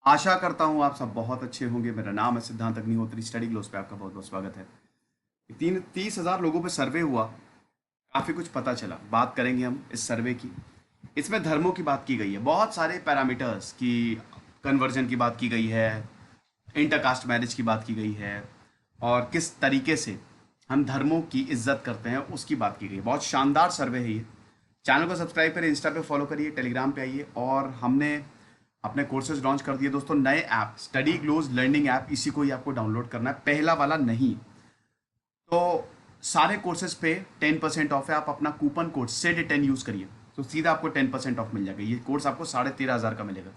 आशा करता हूँ आप सब बहुत अच्छे होंगे। मेरा नाम है सिद्धांत अग्निहोत्री। स्टडी ग्लोस पे आपका बहुत बहुत स्वागत है। 30,000 लोगों पे सर्वे हुआ, काफ़ी कुछ पता चला। बात करेंगे हम इस सर्वे की। इसमें धर्मों की बात की गई है, बहुत सारे पैरामीटर्स की, कन्वर्जन की बात की गई है, इंटरकास्ट मैरिज की बात की गई है, और किस तरीके से हम धर्मों की इज्जत करते हैं उसकी बात की गई है। बहुत शानदार सर्वे है ये। चैनल को सब्सक्राइब करिए, इंस्टा पे फॉलो करिए, टेलीग्राम पे आइए। और हमने अपने कोर्सेज लॉन्च कर दिए दोस्तों, नए app study glows learning app. इसी को ही आपको डाउनलोड करना है, पहला वाला नहीं। तो सारे कोर्सेज पे 10% ऑफ है। आप अपना कूपन कोड SED10 यूज करिए तो सीधा आपको 10% ऑफ मिल जाएगा। ये कोर्स आपको 13,500 का मिलेगा।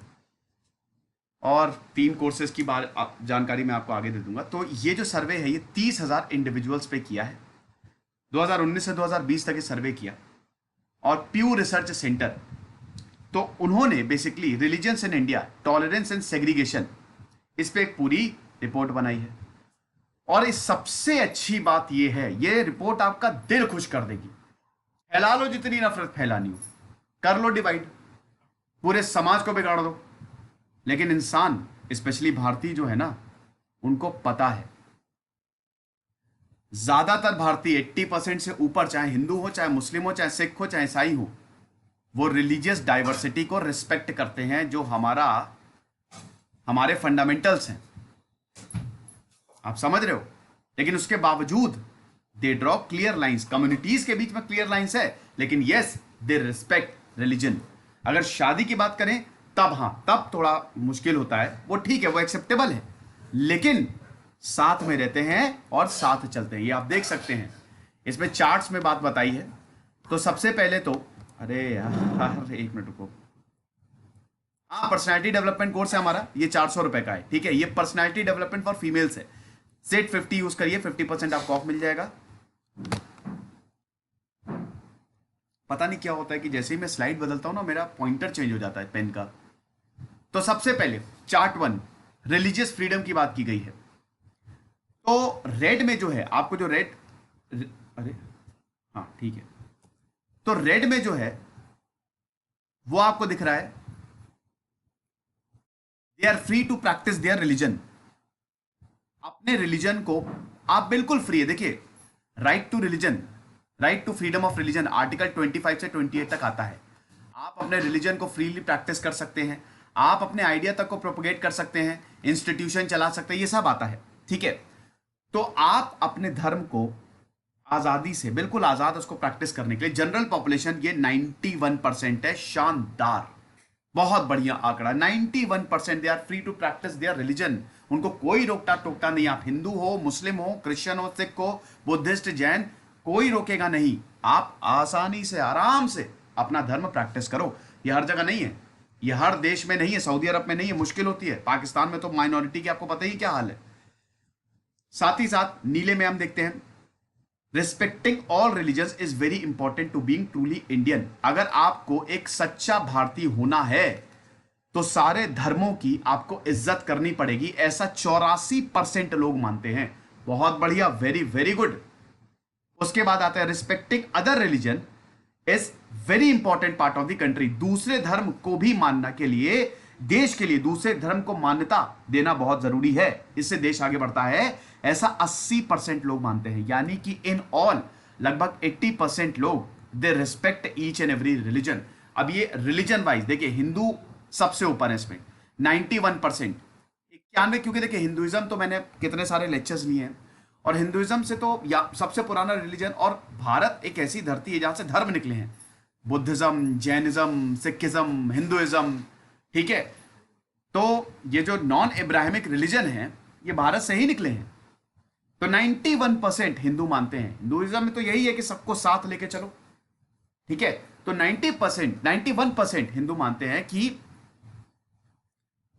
और 3 कोर्सेज की जानकारी मैं आपको आगे दे दूंगा। तो ये जो सर्वे है ये 30,000 इंडिविजुअल्स पे किया है। 2019 से 2020 तक ये सर्वे किया। और प्यू रिसर्च सेंटर, तो उन्होंने basically religions in India, tolerance and segregation, इस पे एक पूरी रिपोर्ट बनाई है। और इस सबसे अच्छी बात यह है, ये रिपोर्ट आपका दिल खुश कर देगी। फैला लो जितनी नफरत फैलानी हो, कर लो डिवाइड, पूरे समाज को बिगाड़ दो। लेकिन इंसान, स्पेशली भारतीय जो है ना, उनको पता है, ज्यादातर भारतीय 80% से ऊपर, चाहे हिंदू हो, चाहे मुस्लिम हो, चाहे सिख हो, चाहे ईसाई हो, वो रिलीजियस डाइवर्सिटी को रिस्पेक्ट करते हैं, जो हमारे फंडामेंटल्स हैं। आप समझ रहे हो? लेकिन उसके बावजूद they draw clear lines. Communities के बीच में क्लियर लाइंस है, लेकिन यस, दे रिस्पेक्ट रिलीजन। अगर शादी की बात करें तब हाँ, तब थोड़ा मुश्किल होता है। वो ठीक है, वो एक्सेप्टेबल है, लेकिन साथ में रहते हैं और साथ चलते हैं। ये आप देख सकते हैं, इसमें चार्ट्स में बात बताई है। तो सबसे पहले तो, अरे यार एक मिनट रुको। हाँ, पर्सनैलिटी डेवलपमेंट कोर्स है हमारा, ये 400 रुपए का है। ठीक है, ये पर्सनैलिटी डेवलपमेंट फॉर फीमेल्स है। SED50 यूज करिए, 50% आपको ऑफ मिल जाएगा। पता नहीं क्या होता है कि जैसे ही मैं स्लाइड बदलता हूं ना, मेरा पॉइंटर चेंज हो जाता है पेन का। तो सबसे पहले चार्ट 1, रिलीजियस फ्रीडम की बात की गई है। तो रेड में जो है, आपको जो रेड, अरे हाँ ठीक है, तो रेड में जो है वो आपको दिख रहा है, they are free to practice their religion. अपने रिलीजन को आप बिल्कुल फ्री है। देखिए, right to religion, right to freedom of religion, article 25 से 28 तक आता है। आप अपने रिलीजन को फ्रीली प्रैक्टिस कर सकते हैं, आप अपने आइडिया तक को प्रोपोगेट कर सकते हैं, इंस्टीट्यूशन चला सकते हैं, ये सब आता है। ठीक है, तो आप अपने धर्म को आजादी से, बिल्कुल आजाद उसको प्रैक्टिस करने के लिए, जनरल पॉपुलेशन ये 91% है। शानदार, बहुत बढ़िया आंकड़ा। 91% they are free to practice their religion. उनको कोई रोकता टोकता नहीं। आप हिंदू हो, मुस्लिम हो, क्रिश्चियन हो, सिख हो, बुद्धिस्ट, जैन, कोई रोकेगा नहीं। आप आसानी से, आराम से अपना धर्म प्रैक्टिस करो। ये हर जगह नहीं है, ये हर देश में नहीं है। सऊदी अरब में नहीं है, मुश्किल होती है। पाकिस्तान में तो माइनॉरिटी की आपको पता ही क्या हाल है। साथ ही साथ नीले में हम देखते हैं, respecting all religion is very important to being truly Indian. अगर आपको एक सच्चा भारतीय होना है तो सारे धर्मों की आपको इज्जत करनी पड़ेगी, ऐसा 84% लोग मानते हैं। बहुत बढ़िया, वेरी वेरी गुड। उसके बाद आता है, respecting other religion is very important part of the country. दूसरे धर्म को भी मानना के लिए, देश के लिए दूसरे धर्म को मान्यता देना बहुत जरूरी है, इससे देश आगे बढ़ता है, ऐसा 80% लोग मानते हैं। यानी कि इन ऑल लगभग 80% लोग they respect each and every religion. अब ये रिलीजन वाइज देखिए, हिंदू सबसे ऊपर है इसमें 91%, 91। क्योंकि देखिए, हिंदुइज्म तो मैंने कितने सारे लेक्चर्स लिए हैं, और हिंदुइज्म से तो या सबसे पुराना रिलीजन, और भारत एक ऐसी धरती है जहां से धर्म निकले हैं, बुद्धिज्म, जैनिज्म, सिखिज्म, हिंदुइज्म। ठीक है, तो ये जो नॉन इब्राहिमिक रिलीजन है ये भारत से ही निकले हैं। तो 91% हिंदू मानते हैं। हिंदुइज्म में तो यही है कि सबको साथ लेके चलो। ठीक है, तो 90%, 91% हिंदू मानते हैं कि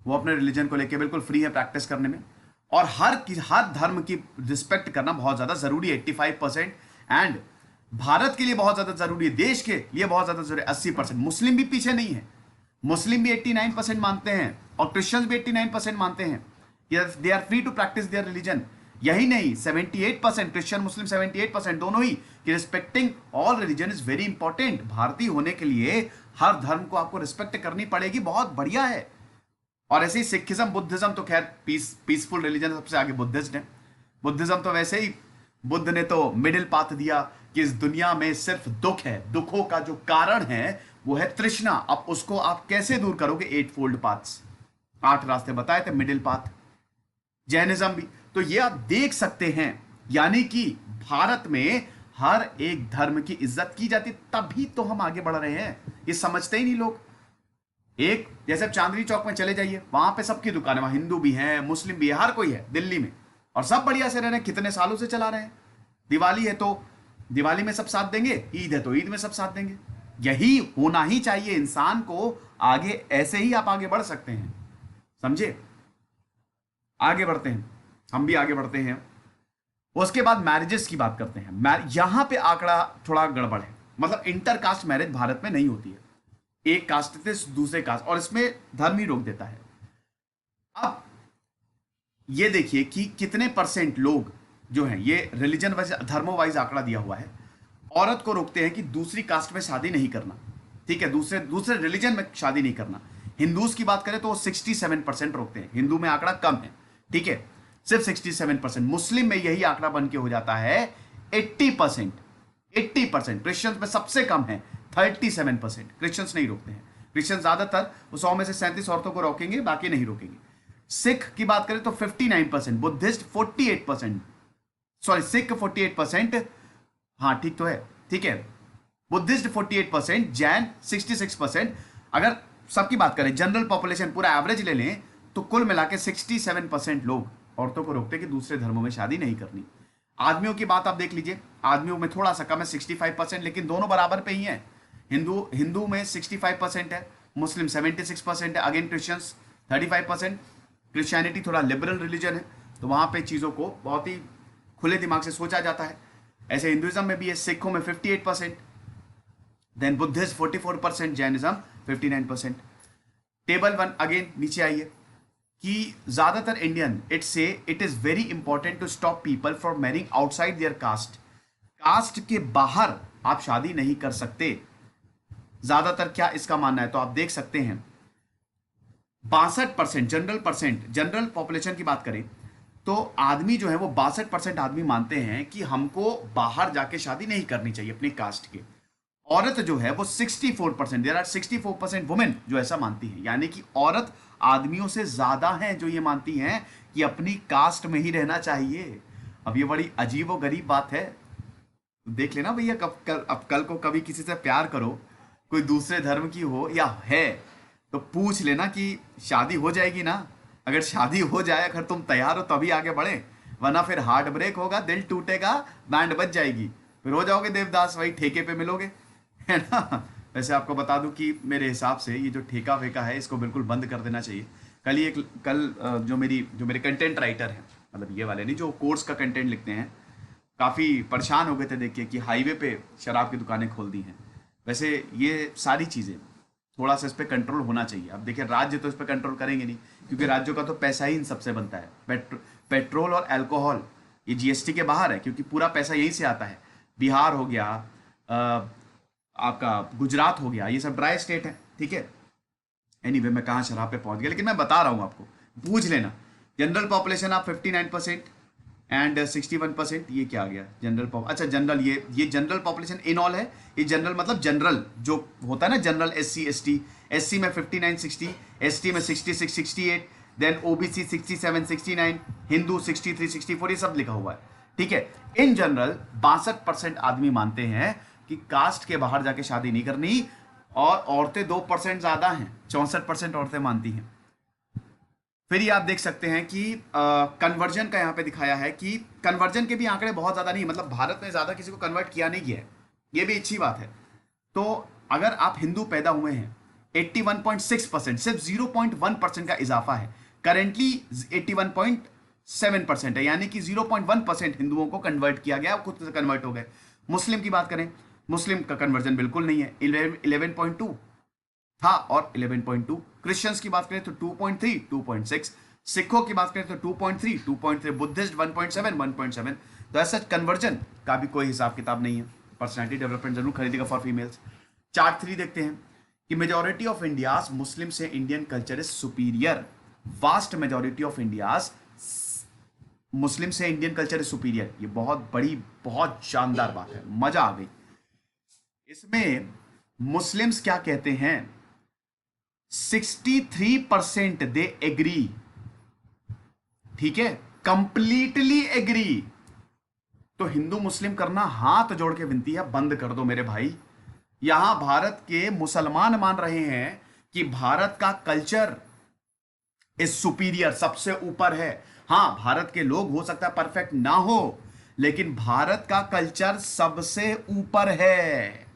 वो अपने रिलीजन को लेके बिल्कुल फ्री है प्रैक्टिस करने में, और हर धर्म की रिस्पेक्ट करना बहुत ज्यादा जरूरी है, 85%। एंड भारत के लिए बहुत ज्यादा जरूरी है, देश के लिए बहुत ज्यादा जरूरी है, 80%। मुस्लिम भी पीछे नहीं है, मुस्लिम भी 89% मानते हैं, और क्रिश्चियंस भी 89% मानते हैं they are free to practice their religion. यही नहीं, 78%, क्रिश्चियन मुस्लिम 78% दोनों ही, कि respecting all religion is very important. भारतीय होने के लिए हर धर्म को आपको रिस्पेक्ट करनी पड़ेगी। बहुत बढ़िया है। और ऐसे ही सिखिज्म, बुद्धिज्म तो खैर पीसफुल रिलीजन, सबसे आगे बुद्धिस्ट है। बुद्धिज्म तो वैसे ही बुद्ध ने तो मिडिल पाथ दिया कि इस दुनिया में सिर्फ दुख है, दुखों का जो कारण है वो है तृष्णा। अब उसको आप कैसे दूर करोगे? 8 फोल्ड पाथ्स, 8 रास्ते बताए थे, मिडिल पाथ। जैनिज्म भी। तो ये आप देख सकते हैं, यानी कि भारत में हर एक धर्म की इज्जत की जाती, तभी तो हम आगे बढ़ रहे हैं। ये समझते ही नहीं लोग। एक जैसे आप चांदनी चौक में चले जाइए, वहां पे सबकी दुकान है, वहां हिंदू भी है, मुस्लिम भी है, हर कोई है दिल्ली में, और सब बढ़िया से रह रहे हैं, कितने सालों से चला रहे हैं। दिवाली है तो दिवाली में सब साथ देंगे, ईद है तो ईद में सब साथ देंगे। यही होना ही चाहिए इंसान को आगे, ऐसे ही आप आगे बढ़ सकते हैं, समझे? आगे बढ़ते हैं, हम भी आगे बढ़ते हैं। उसके बाद मैरिजेस की बात करते हैं। यहां पे आंकड़ा थोड़ा गड़बड़ है, मतलब इंटरकास्ट मैरिज भारत में नहीं होती है, एक कास्ट से दूसरे कास्ट, और इसमें धर्म ही रोक देता है। अब ये देखिए कि कितने परसेंट लोग जो हैं, ये रिलीजन वाइज, धर्मों वाइज आंकड़ा दिया हुआ है, औरत को रोकते हैं कि दूसरी कास्ट में शादी नहीं करना, ठीक है, दूसरे दूसरे रिलीजन में शादी नहीं करना। हिंदूज की बात करें तो 67% रोकते हैं, हिंदू में आंकड़ा कम है, ठीक है, सिर्फ 67%। मुस्लिम में यही आंकड़ा बन के हो जाता है 80%। 80% क्रिश्चियंस में सबसे कम है 37%। क्रिश्चियंस नहीं रोकते हैं, क्रिश्चियन ज्यादातर 100 में से 37 औरतों को रोकेंगे, बाकी नहीं रोकेंगे। सिख की बात करें तो 59%, बुद्धिस्ट 48%, सॉरी सिख 48%, हाँ ठीक तो है, ठीक है, बुद्धिस्ट 48%, जैन 66%। अगर सबकी बात करें, जनरल पॉपुलेशन पूरा एवरेज ले लें, तो कुल मिला के 67% लोग औरतों को रोकते कि दूसरे धर्मों में शादी नहीं करनी। आदमियों की बात आप देख लीजिए, आदमियों में थोड़ा सा कम है 65%, लेकिन दोनों बराबर पे ही है। हिंदू में 65% है, मुस्लिम 76% है, अगेन क्रिश्चियंस 35%। क्रिश्चियनिटी थोड़ा लिबरल रिलीजन है, तो वहां पे चीज़ों को बहुत ही खुले दिमाग से सोचा जाता है। ऐसे हिंदुइज्म में भी है, सिखों में 58%, then Buddhist 44%, Jainism 59%। Table 1 again नीचे आइए कि ज्यादातर Indian it say it is very important to stop people from marrying outside their caste. Caste के बाहर आप शादी नहीं कर सकते, ज्यादातर क्या इसका मानना है, तो आप देख सकते हैं 62% जनरल पॉपुलेशन की बात करें तो आदमी जो है वो 62% आदमी मानते हैं कि हमको बाहर जाके शादी नहीं करनी चाहिए अपनी कास्ट के। औरत जो है वो 64%, देयर आर 64% वुमेन जो ऐसा मानती है, यानी कि औरत आदमियों से ज्यादा हैं जो ये मानती हैं कि अपनी कास्ट में ही रहना चाहिए। अब ये बड़ी अजीब और गरीब बात है, देख लेना भैया, अब कल को कभी किसी से प्यार करो, कोई दूसरे धर्म की हो या है, तो पूछ लेना कि शादी हो जाएगी ना। अगर शादी हो जाए, अगर तुम तैयार हो तभी आगे बढ़े, वरना फिर हार्ट ब्रेक होगा, दिल टूटेगा, बैंड बज जाएगी, फिर हो जाओगे देवदास, वही ठेके पे मिलोगे, है ना। वैसे आपको बता दूं कि मेरे हिसाब से ये जो ठेका वेका है इसको बिल्कुल बंद कर देना चाहिए। कल जो मेरे कंटेंट राइटर हैं, मतलब ये वाले नहीं, जो कोर्स का कंटेंट लिखते हैं, काफ़ी परेशान हो गए थे देख के कि हाईवे पे शराब की दुकानें खोल दी हैं। वैसे ये सारी चीज़ें थोड़ा सा इस पर कंट्रोल होना चाहिए। अब देखिए, राज्य तो इस पर कंट्रोल करेंगे नहीं, क्योंकि राज्यों का तो पैसा ही इन सबसे बनता है। पेट्रोल और अल्कोहल ये जीएसटी के बाहर है, क्योंकि पूरा पैसा यहीं से आता है। बिहार हो गया, आपका गुजरात हो गया, ये सब ड्राई स्टेट है, ठीक है। एनीवे, मैं कहाँ शराब पे पहुंच गया, लेकिन मैं बता रहा हूँ आपको, पूछ लेना। जनरल पॉपुलेशन आप 59% एंड 61%, ये क्या आ गया जनरल अच्छा जनरल, ये जनरल पॉपुलेशन इन ऑल है। ये जनरल मतलब जनरल जो होता है ना, जनरल SC ST, SC में 59 60, ST में 66 68, देन OBC 67 69, हिंदू 63 64, ये सब लिखा हुआ है, ठीक है। इन जनरल 62% आदमी मानते हैं कि कास्ट के बाहर जाके शादी नहीं करनी, और औरतें 2% ज्यादा हैं, 64% औरतें मानती हैं। फिर ये आप देख सकते हैं कि कन्वर्जन का यहाँ पे दिखाया है कि कन्वर्जन के भी आंकड़े बहुत ज्यादा नहीं, मतलब भारत में ज्यादा किसी को कन्वर्ट किया नहीं गया है, ये भी अच्छी बात है। तो अगर आप हिंदू पैदा हुए हैं, 81.6%, सिर्फ 0.1% का इजाफा है। करेंटली 81.7% है, यानी कि 0.1% हिंदुओं को कन्वर्ट किया गया, खुद से कन्वर्ट हो गए। मुस्लिम की बात करें, मुस्लिम का कन्वर्जन बिल्कुल नहीं है, 11.2 था और 11.2। क्रिश्चियंस की बात करें तो 2.3 2.6, सिखों की बात करें तो 2.3 2.3, बुद्धिस्ट 1.7 1.7। तो ऐसा कन्वर्जन का भी कोई हिसाब किताब नहीं है। पर्सनैलिटी डेवलपमेंट जरूर खरीदेगा फॉर फीमेल्स। चार्ट 3 देखते हैं कि majority of India's Muslim say Indian culture is superior. Vast majority of India's Muslim say Indian culture is superior. ये बहुत बड़ी, बहुत शानदार बात है, मजा आ गई। इसमें मुस्लिम्स क्या कहते हैं, 63% दे एग्री, ठीक है, कंप्लीटली एग्री। तो हिंदू मुस्लिम करना हाथ जोड़ के विनती है, बंद कर दो मेरे भाई। यहां भारत के मुसलमान मान रहे हैं कि भारत का कल्चर इज सुपीरियर, सबसे ऊपर है। हां, भारत के लोग हो सकता है परफेक्ट ना हो, लेकिन भारत का कल्चर सबसे ऊपर है।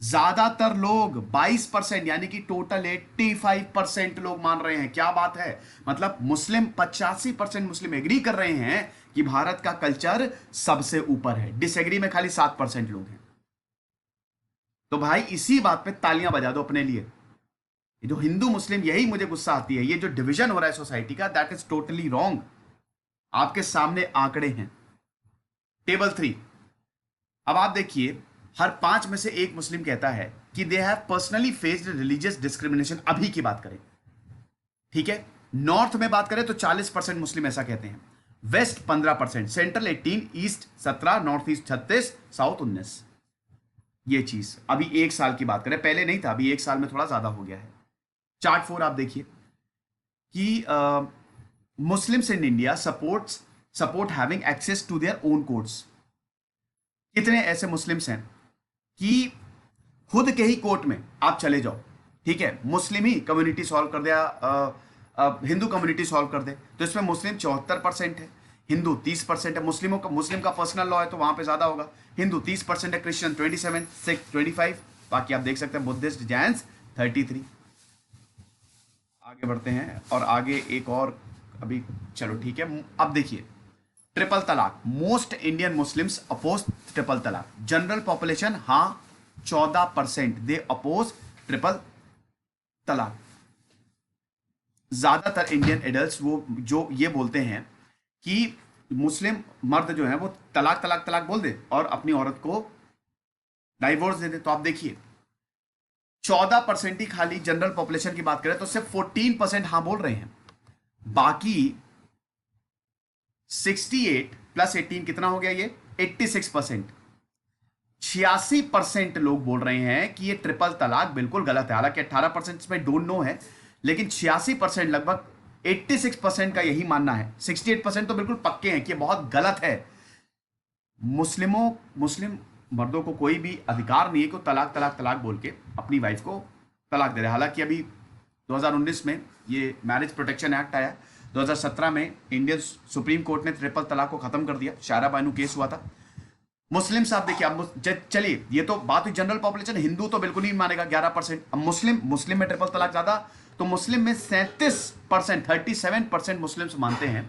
ज्यादातर लोग 22% यानी कि टोटल 85% लोग मान रहे हैं। क्या बात है, मतलब मुस्लिम 85% मुस्लिम एग्री कर रहे हैं कि भारत का कल्चर सबसे ऊपर है। डिसएग्री में खाली 7% लोग हैं। तो भाई इसी बात पे तालियां बजा दो अपने लिए। ये जो हिंदू मुस्लिम, यही मुझे गुस्सा आती है, ये जो डिवीजन हो रहा है सोसाइटी का, दैट इज टोटली रॉन्ग। आपके सामने आंकड़े हैं। टेबल 3, अब आप देखिए, हर 5 में से एक मुस्लिम कहता है कि they have personally faced religious discrimination. अभी की बात करें, ठीक है, नॉर्थ में बात करें तो 40% मुस्लिम ऐसा कहते हैं, west 15%, central 18, east 17, north east 36, south 19। ये चीज अभी 1 साल की बात करें, पहले नहीं था, अभी 1 साल में थोड़ा ज्यादा हो गया है। चार्ट 4 आप देखिए कि Muslims in India support having access to their own courts. कितने ऐसे मुस्लिम्स हैं कि खुद के ही कोर्ट में आप चले जाओ, ठीक है, मुस्लिम ही कम्युनिटी सॉल्व कर दे, हिंदू कम्युनिटी सॉल्व कर दे, तो इसमें मुस्लिम 74% है, हिंदू 30% है। मुस्लिम का पर्सनल लॉ है तो वहां पे ज्यादा होगा, हिंदू 30% है, क्रिश्चियन 27, सिख 25, बाकी आप देख सकते हैं बुद्धिस्ट जैन्स 33। आगे बढ़ते हैं और आगे एक और अभी, चलो ठीक है। अब देखिए triple talaq, most Indian Muslims oppose triple talaq. General population हां 14%, दे अपोज ट्रिपल तलाक। ज्यादातर इंडियन एडल्ट्स वो जो ये बोलते हैं कि मुस्लिम मर्द जो है वो तलाक तलाक तलाक बोल दे और अपनी औरत को डाइवोर्स दे दे। तो आप देखिए 14% ही खाली जनरल पॉपुलेशन की बात करें तो सिर्फ 14% हां बोल रहे हैं, बाकी 68 प्लस 18 कितना हो गया, ये 86%। 86% लोग बोल रहे हैं कि ये ट्रिपल तलाक बिल्कुल गलत है। हालांकि 18% इसमें डोंट नो है, लेकिन 86% लगभग 86% का यही मानना है। 68% तो बिल्कुल पक्के हैं कि ये बहुत गलत है। मुस्लिम मर्दों को कोई भी अधिकार नहीं है कि तलाक तलाक तलाक बोल के अपनी वाइफ को तलाक दे रहे। हालांकि अभी 2019 में ये मैरिज प्रोटेक्शन एक्ट आया, 2017 में इंडियन सुप्रीम कोर्ट ने ट्रिपल तलाक को खत्म कर दिया, शायरा बानू केस हुआ था। मुस्लिम साहब देखिए, अब चलिए ये तो बात हुई जनरल पॉपुलेशन, हिंदू तो बिल्कुल नहीं मानेगा 11%। अब मुस्लिम में ट्रिपल तलाक ज्यादा, तो मुस्लिम में 37%, 37% मुस्लिम्स मानते हैं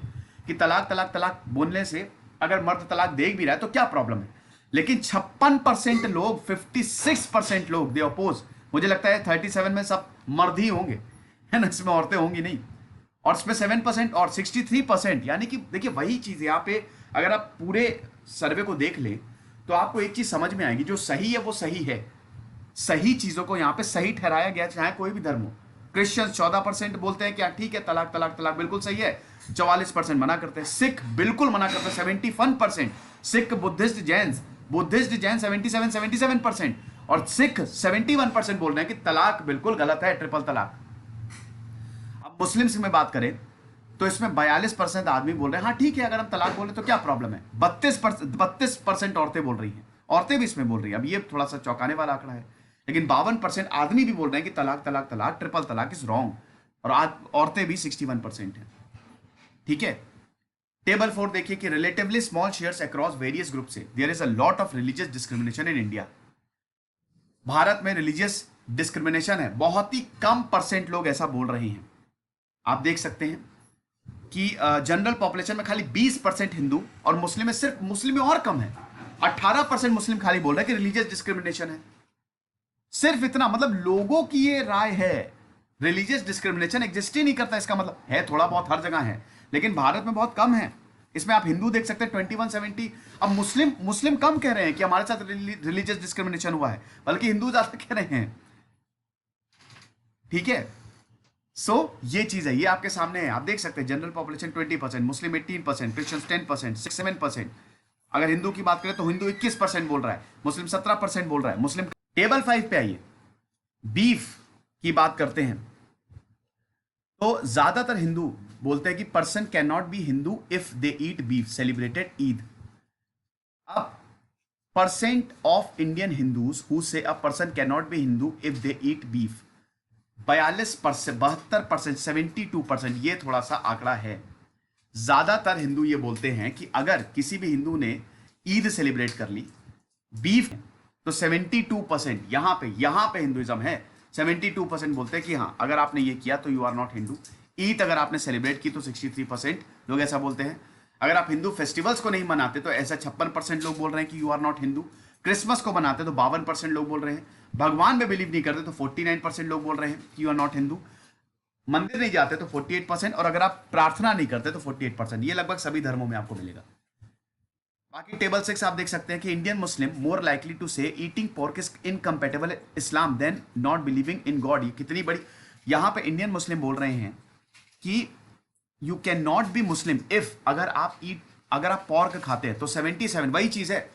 कि तलाक तलाक तलाक बोलने से अगर मर्द तलाक दे भी रहा है तो क्या प्रॉब्लम है। लेकिन 56% लोग, 56% लोग दे अपोज। मुझे लगता है 37 में सब मर्द ही होंगे, है ना, इसमें औरतें होंगी नहीं। और इसमें 7% और 63%, यानी कि देखिए वही चीज यहाँ पे अगर आप पूरे सर्वे को देख लें तो आपको एक चीज समझ में आएगी, जो सही है वो सही है। सही चीजों को यहाँ पे सही ठहराया गया, चाहे कोई भी धर्म हो। क्रिश्चियंस 14% बोलते हैं कि ठीक है तलाक तलाक तलाक बिल्कुल सही है, 44% मना करते हैं। सिख बिल्कुल मना करते हैं, 71%। सिख बुद्धिस्ट जैन 77% और सिख 71% बोल रहे हैं कि तलाक बिल्कुल गलत है, ट्रिपल तलाक। अब मुस्लिम्स में बात करें तो इसमें 42% आदमी बोल रहे हैं हाँ ठीक है अगर हम तलाक बोले तो क्या प्रॉब्लम है। 32% औरतें बोल रही हैं, औरतें भी इसमें बोल रही हैं। अब ये थोड़ा सा चौंकाने वाला आंकड़ा है, लेकिन 52% आदमी भी बोल रहे हैं कि तलाक तलाक तलाक ट्रिपल तलाक इज रॉन्ग, और आज औरतें भी 61% हैं। ठीक है, टेबल 4 देखिए कि relatively small shares across various group say there is a lot of religious discrimination in India. Bharat में रिलीजियस डिस्क्रिमिनेशन है, बहुत ही कम परसेंट लोग ऐसा बोल रहे हैं। आप देख सकते हैं कि जनरल पॉपुलेशन में खाली 20% हिंदू, और मुस्लिम में सिर्फ, मुस्लिम में और कम है, 18% मुस्लिम खाली बोल रहे हैं कि रिलीजियस डिस्क्रिमिनेशन है। सिर्फ इतना, मतलब लोगों की ये राय है। रिलीजियस डिस्क्रिमिनेशन एग्जिस्ट ही नहीं करता, इसका मतलब है थोड़ा बहुत हर जगह है, लेकिन भारत में बहुत कम है। इसमें आप हिंदू देख सकते हैं 2170। अब मुस्लिम कम कह रहे हैं कि हमारे साथ रिलीजियस डिस्क्रिमिनेशन हुआ है, बल्कि हिंदू ज्यादा कह रहे हैं। ठीक है, सो ये चीज है, ये आपके सामने है, आप देख सकते हैं जनरल पॉपुलेशन 20%, मुस्लिम 18%, क्रिश्चियन 10%, 7%। अगर हिंदू की बात करें तो हिंदू 21% बोल रहा है, मुस्लिम 17% बोल रहा है। मुस्लिम टेबल 5 पे आइए, बीफ की बात करते हैं तो ज्यादातर हिंदू बोलते हैं कि person can not be Hindu if they eat beef celebrated Eid. अब percent of Indian Hindus who say a person can not be Hindu if they eat beef 42%, 72%, 72%, ये थोड़ा सा आंकड़ा है। ज्यादातर हिंदू ये बोलते हैं कि अगर किसी भी हिंदू ने ईद सेलिब्रेट कर ली बीफ, तो 72% यहां पे हिंदुइज्म है। 72% बोलते हैं कि हाँ अगर आपने ये किया तो you are not Hindu. Eid अगर आपने सेलिब्रेट की तो 63% लोग ऐसा बोलते हैं। अगर आप हिंदू फेस्टिवल्स को नहीं मनाते तो ऐसा 56% लोग बोल रहे हैं कि you are not Hindu. Christmas को मनाते तो 52% लोग बोल रहे हैं। भगवान में बिलीव नहीं करते तो 49% लोग बोल रहे हैं कि यू आर नॉट हिंदू। मंदिर नहीं जाते तो 48%, और अगर आप प्रार्थना नहीं करते तो 48%। ये लगभग सभी धर्मों में आपको मिलेगा। बाकी टेबल 6 आप देख सकते हैं कि Indian Muslim more likely to say eating pork is incompatible Islam than not believing in God. ये कितनी बड़ी, यहां पे इंडियन मुस्लिम बोल रहे हैं कि you can not B Muslim if अगर आप पोर्क खाते हैं तो 77, वही चीज है,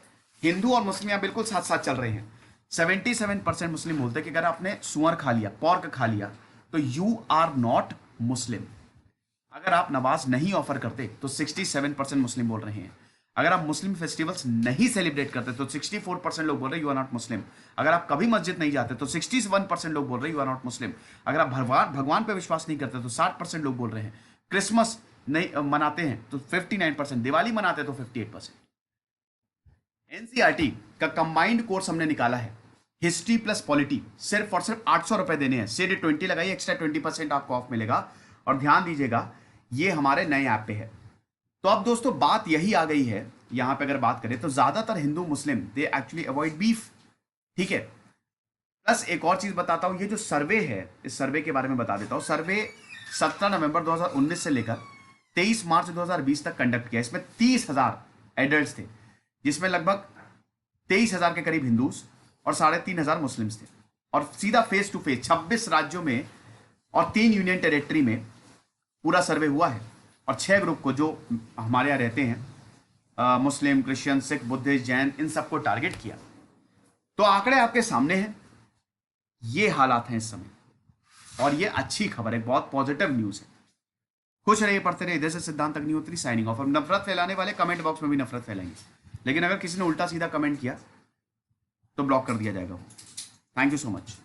हिंदू और मुस्लिम यहां बिल्कुल साथ साथ चल रहे हैं। 77% मुस्लिम बोलते हैं कि अगर आपने सुअर खा लिया, पोर्क खा लिया, तो यू आर नॉट मुस्लिम। अगर आप नमाज नहीं ऑफर करते तो 67% मुस्लिम बोल रहे हैं। अगर आप मुस्लिम फेस्टिवल्स नहीं सेलिब्रेट करते तो 64% लोग बोल रहे हैं यू आर नॉट मुस्लिम। अगर आप कभी मस्जिद नहीं जाते तो 61% लोग बोल रहे हैं यू आर नॉट मुस्लिम। अगर आप भगवान पे विश्वास नहीं करते तो 60% लोग बोल रहे हैं। क्रिसमस नहीं मनाते हैं तो 59%, दिवाली मनाते हैं तो 58%। एनसीईआरटी का कंबाइंड कोर्स हमने निकाला है, हिस्ट्री प्लस पॉलिटी, सिर्फ और सिर्फ 800 रुपए देने हैं। सीधे 20 लगाइए, एक्स्ट्रा 20% आपको ऑफ मिलेगा। और ध्यान दीजिएगा ये हमारे नए ऐप पे है। तो अब दोस्तों बात यही आ गई है, यहां पे अगर बात करें तो ज्यादातर हिंदू मुस्लिम दे एक्चुअली अवॉइड बीफ, ठीक है। प्लस एक और चीज बताता हूं, ये जो सर्वे है इस सर्वे के बारे में बता देता हूं। सर्वे 17 नवंबर 2019 से लेकर 23 मार्च 2020 तक कंडक्ट किया। इसमें 30,000 एडल्ट थे, जिसमें लगभग 23,000 के करीब हिंदूज और 3,500 मुस्लिम्स थे। और सीधा फेस टू फेस 26 राज्यों में और 3 यूनियन टेरिटरी में पूरा सर्वे हुआ है। और 6 ग्रुप को जो हमारे यहाँ रहते हैं, मुस्लिम, क्रिश्चियन, सिख, बुद्धिस्ट, जैन, इन सबको टारगेट किया। तो आंकड़े आपके सामने हैं, ये हालात हैं इस समय। और ये अच्छी खबर है, बहुत पॉजिटिव न्यूज है। खुश रहिए, पढ़ते रहिए। इधर से सिद्धांत अग्निहोत्री साइनिंग ऑफ। नफरत फैलाने वाले कमेंट बॉक्स में भी नफरत फैलाएंगे, लेकिन अगर किसी ने उल्टा सीधा कमेंट किया तो ब्लॉक कर दिया जाएगा। Thank you so much.